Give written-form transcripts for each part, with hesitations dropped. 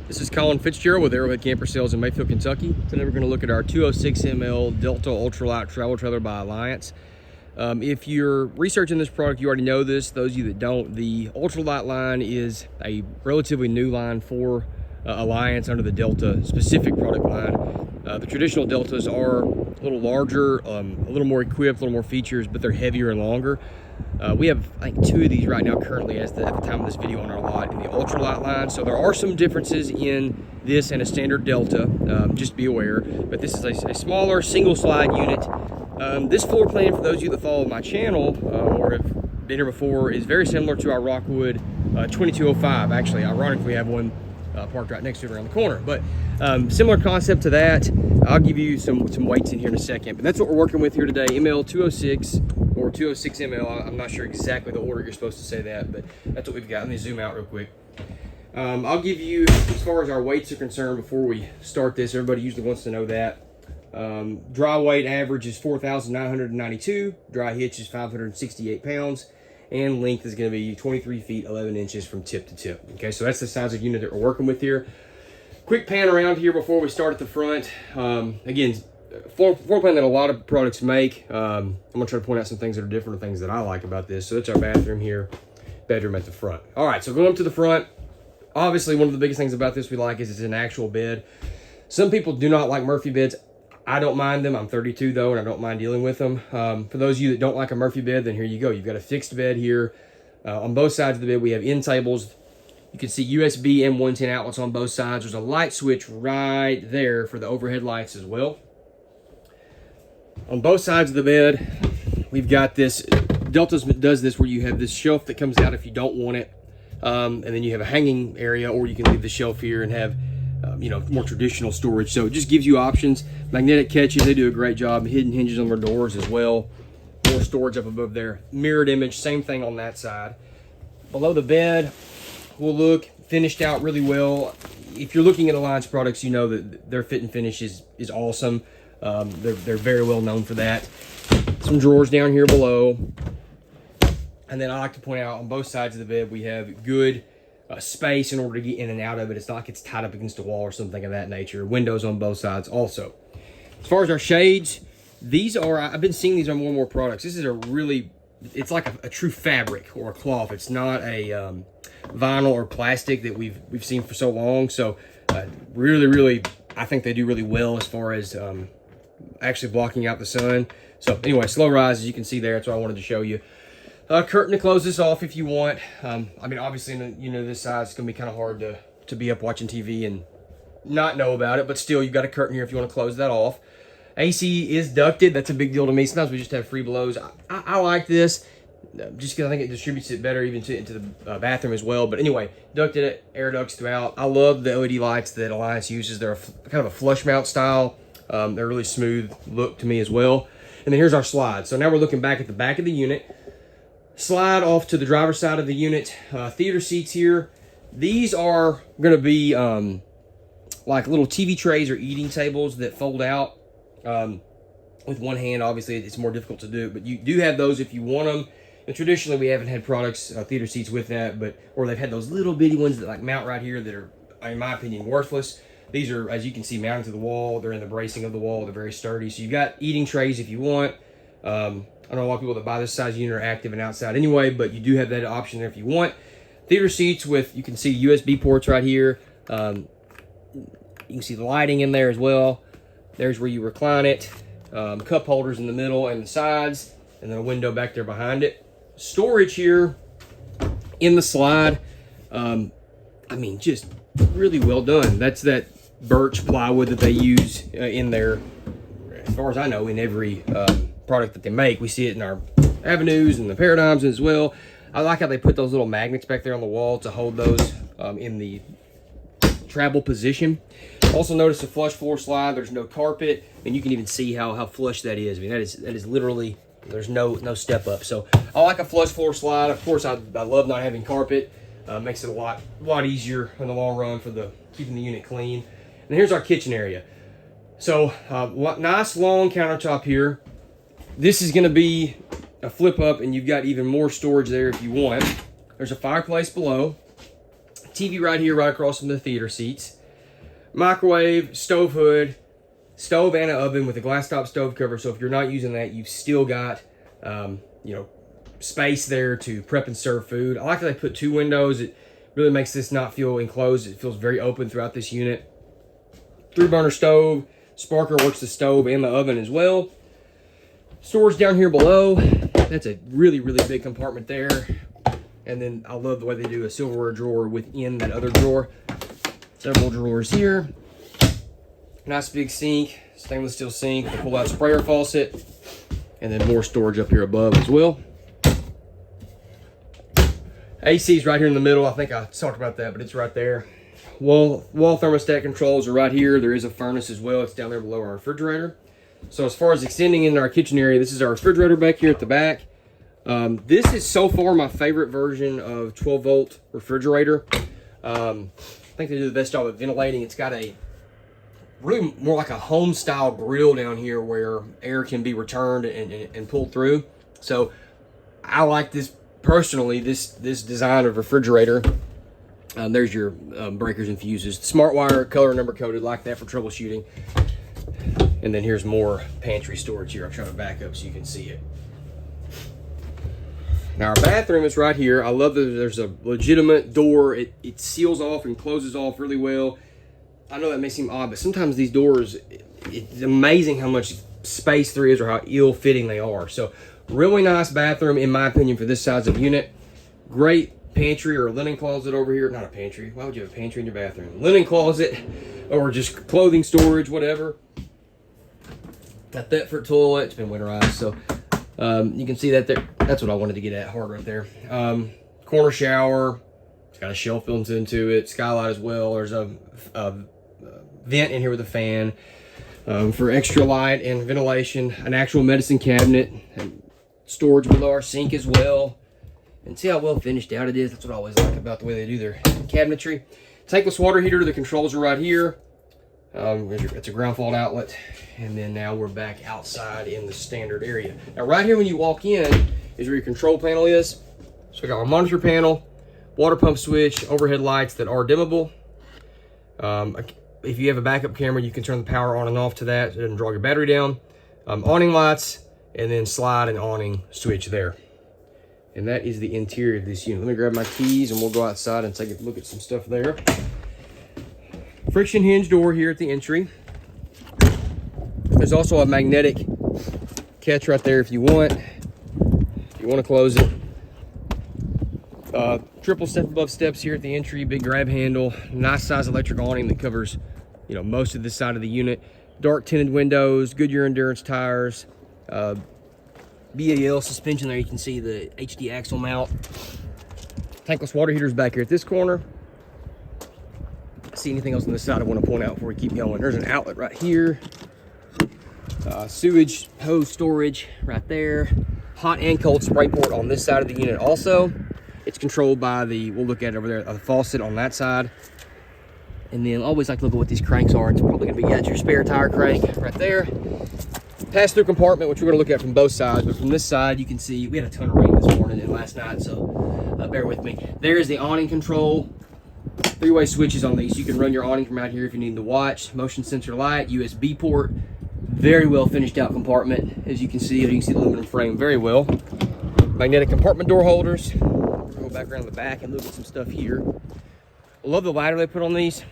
This is Colin Fitzgerald with Arrowhead Camper Sales in Mayfield, Kentucky. Today we're going to look at our 206 ml Delta Ultra-Lite travel trailer by Alliance. If you're researching this product, you already know this. Those of you that don't, the Ultra-Lite line is a relatively new line for Alliance under the Delta specific product line. The traditional Deltas are a little larger, a little more equipped, a little more features, but they're heavier and longer. We have, I think, 2 of these right now currently at the time of this video on our lot in the Ultra-Lite line. So there are some differences in this and a standard Delta, just be aware. But this is a smaller single slide unit. This floor plan, for those of you that follow my channel or have been here before, is very similar to our Rockwood 2205. Actually, ironically, we have one parked right next to it around the corner. But similar concept to that. I'll give you some weights in here in a second. But that's what we're working with here today, ML206 or 206 ml. I'm not sure exactly the order you're supposed to say that, but that's what we've got. Let me zoom out real quick. I'll give you, as far as our weights are concerned, before we start this, everybody usually wants to know that. Dry weight average is 4,992. Dry hitch is 568 pounds. And length is going to be 23 feet 11 inches from tip to tip. Okay, so that's the size of unit that we're working with here. Quick pan around here before we start at the front. Again, floor plan that a lot of products make. I'm going to try to point out some things that are different, things that I like about this. So that's our bathroom here, bedroom at the front. All right, so going up to the front, obviously one of the biggest things about this we like is it's an actual bed. Some people do not like Murphy beds. I don't mind them. I'm 32 though, and I don't mind dealing with them. For those of you that don't like a Murphy bed, then here you go. You've got a fixed bed here. On both sides of the bed, we have end tables. You can see USB and 110 outlets on both sides. There's a light switch right there for the overhead lights as well. On both sides of the bed, we've got this, Delta does this where you have this shelf that comes out if you don't want it. And then you have a hanging area, or you can leave the shelf here and have more traditional storage. So it just gives you options. Magnetic catches, they do a great job. Hidden hinges on their doors as well. More storage up above there. Mirrored image, same thing on that side. Below the bed will look finished out really well. If you're looking at Alliance products, you know that their fit and finish is awesome. They're very well known for that. Some drawers down here below. And then I like to point out on both sides of the bed, we have good space in order to get in and out of it. It's not like it's tied up against a wall or something of that nature. Windows on both sides also. As far as our shades, these are, I've been seeing these on more and more products. This is a really, it's like a true fabric or a cloth. It's not a vinyl or plastic that we've seen for so long. So really, I think they do really well as far as actually blocking out the sun. So anyway, slow rise, as you can see there. That's what I wanted to show you. Curtain to close this off if you want. I mean, obviously, this size, it's gonna be kind of hard to be up watching TV and not know about it, but still, you've got a curtain here if you want to close that off. AC is ducted. That's a big deal to me. Sometimes we just have free blows. I like this just because I think it distributes it better even into the bathroom as well. But anyway, ducted air ducts throughout. I love the LED lights that Alliance uses. They're kind of a flush mount style. They're really smooth look to me as well. And then here's our slide. So now we're looking back at the back of the unit. Slide off to the driver's side of the unit. Theater seats here. These are going to be like little TV trays or eating tables that fold out with one hand. Obviously, it's more difficult to do, but you do have those if you want them. And traditionally, we haven't had products, theater seats with that, or they've had those little bitty ones that like mount right here that are, in my opinion, worthless. These are, as you can see, mounted to the wall. They're in the bracing of the wall. They're very sturdy. So you've got eating trays if you want. I know a lot of people that buy this size unit are active and outside anyway, but you do have that option there if you want. Theater seats with, you can see USB ports right here. You can see the lighting in there as well. There's where you recline it. Cup holders in the middle and the sides, and then a window back there behind it. Storage here in the slide. I mean, just really well done. That's that birch plywood that they use in there, as far as I know, in every product that they make. We see it in our Avenues and the Paradigms as well. I like how they put those little magnets back there on the wall to hold those in the travel position. Also notice the flush floor slide. There's no carpet, and you can even see how flush that is. I mean, that is literally, there's no step up. So I like a flush floor slide. Of course, I love not having carpet. Makes it a lot easier in the long run for keeping the unit clean. And here's our kitchen area. So nice long countertop here. This is going to be a flip up, and you've got even more storage there if you want. There's a fireplace below. TV right here, right across from the theater seats. Microwave, stove hood, stove and an oven with a glass top stove cover. So if you're not using that, you've still got, you know, space there to prep and serve food. I like that they put 2 windows. It really makes this not feel enclosed. It feels very open throughout this unit. 3-burner stove. Sparker works the stove and the oven as well. Storage down here below. That's a really, really big compartment there. And then I love the way they do a silverware drawer within that other drawer. Several drawers here. Nice big sink, stainless steel sink, the pull-out sprayer faucet, and then more storage up here above as well. AC's right here in the middle. I think I talked about that, but it's right there. Wall thermostat controls are right here. There is a furnace as well. It's down there below our refrigerator. So as far as extending into our kitchen area, this is our refrigerator back here at the back. This is so far my favorite version of 12-volt refrigerator. I think they do the best job of ventilating. It's got a really more like a home-style grill down here where air can be returned and pulled through. So I like this personally, this design of refrigerator. There's your breakers and fuses. Smart wire, color number coded, like that for troubleshooting. And then here's more pantry storage here. I'll try to back up so you can see it. Now our bathroom is right here. I love that there's a legitimate door. It seals off and closes off really well. I know that may seem odd, but sometimes these doors, it's amazing how much space there is or how ill-fitting they are. So really nice bathroom, in my opinion, for this size of unit. Great pantry or linen closet over here. Not a pantry. Why would you have a pantry in your bathroom? Linen closet or just clothing storage, whatever. Got that for a toilet. It's been winterized, so you can see that there. That's what I wanted to get at hard right there. Corner shower. It's got a shelf built into it. Skylight as well. There's a vent in here with a fan for extra light and ventilation. An actual medicine cabinet. And storage below our sink as well. And see how well finished out it is. That's what I always like about the way they do their cabinetry. Tankless water heater. The controls are right here. It's a ground fault outlet. And then now we're back outside in the standard area. Now right here when you walk in is where your control panel is. So we got our monitor panel, water pump switch, overhead lights that are dimmable. If you have a backup camera, you can turn the power on and off to that. It doesn't draw your battery down. Awning lights, and then slide and awning switch there. And that is the interior of this unit. Let me grab my keys and we'll go outside and take a look at some stuff there. Friction hinge door here at the entry. There's also a magnetic catch right there if you want to close it. Triple step above steps here at the entry, big grab handle, nice size electric awning that covers, you know, most of this side of the unit. Dark tinted windows, Goodyear endurance tires, BAL suspension there. You can see the HD axle mount. Tankless water heaters back here at this corner. See anything else on this side I want to point out before we keep going? There's an outlet right here. Sewage hose storage right there. Hot and cold spray port on this side of the unit also. It's controlled by the, we'll look at it over there, the faucet on that side. And then always like to look at what these cranks are. It's probably gonna be, yeah, it's your spare tire crank right there. Pass-through compartment, which we're gonna look at from both sides, but from this side you can see, we had a ton of rain this morning and last night, so bear with me. There's the awning control. 3-way switches on these. You can run your awning from out here if you need to watch. Motion sensor light, USB port. Very well finished out compartment. As you can see the aluminum frame very well. Magnetic compartment door holders. Go back around the back and look at some stuff here. I love the ladder they put on these.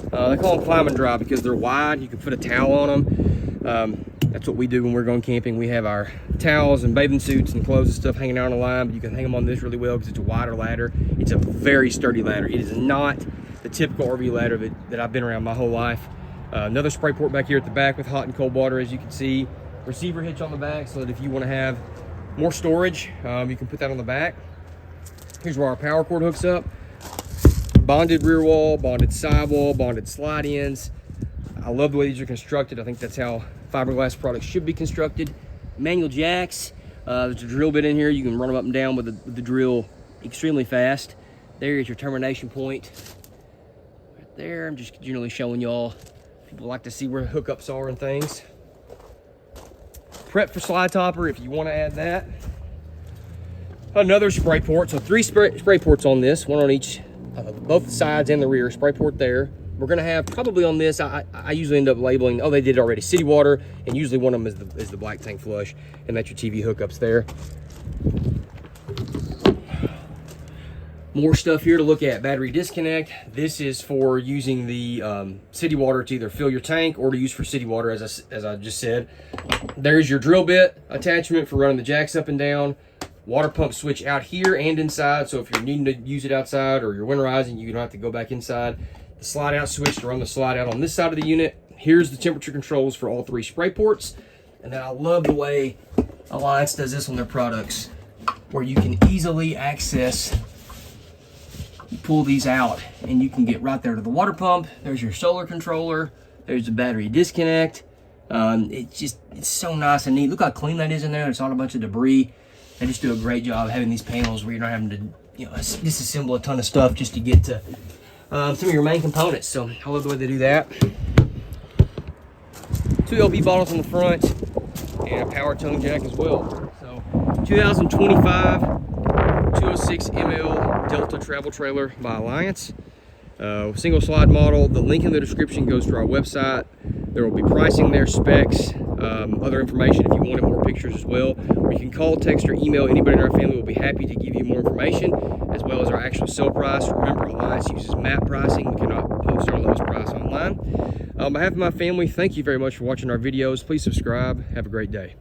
They call them climb and dry because they're wide. You can put a towel on them. That's what we do when we're going camping. We have our towels and bathing suits and clothes and stuff hanging out on the line, but you can hang them on this really well because it's a wider ladder. It's a very sturdy ladder. It is not the typical RV ladder that I've been around my whole life. Another spray port back here at the back with hot and cold water, as you can see. Receiver hitch on the back so that if you want to have more storage, you can put that on the back. Here's where our power cord hooks up. Bonded rear wall, bonded side wall, bonded slide ins. I love the way these are constructed. I think that's how fiberglass products should be constructed. Manual jacks. There's a drill bit in here. You can run them up and down with the drill extremely fast. There is your termination point. Right there. I'm just generally showing y'all. People like to see where hookups are and things. Prep for slide topper if you want to add that. Another spray port. So 3 spray ports on this, one on each both the sides and the rear, spray port there. We're gonna have probably on this, I usually end up labeling, oh, they did it already, city water, and usually one of them is the black tank flush, and that's your TV hookups there. More stuff here to look at. Battery disconnect. This is for using the city water to either fill your tank or to use for city water, as I just said. There's your drill bit attachment for running the jacks up and down. Water pump switch out here and inside, so if you're needing to use it outside or you're winterizing, you don't have to go back inside. The slide out switch to run the slide out on this side of the unit. Here's the temperature controls for all 3 spray ports. And then I love the way Alliance does this on their products, where you can easily access. You pull these out and you can get right there to the water pump. There's your solar controller. There's the battery disconnect. It's so nice and neat. Look how clean that is in there. It's not a bunch of debris. They just do a great job having these panels where you're not having to, disassemble a ton of stuff just to get to some of your main components. So I love the way they do that. 2 LP bottles on the front and a power tongue jack as well. So 2025 206 ML Delta travel trailer by Alliance. Single slide model. The link in the description goes to our website. There will be pricing there, specs, other information if you wanted more pictures as well. Or you can call, text, or email anybody in our family. We'll be happy to give you more information, as well as our actual sale price. Remember, Alliance uses map pricing. We cannot post our lowest price online. On behalf of my family, thank you very much for watching our videos. Please subscribe. Have a great day.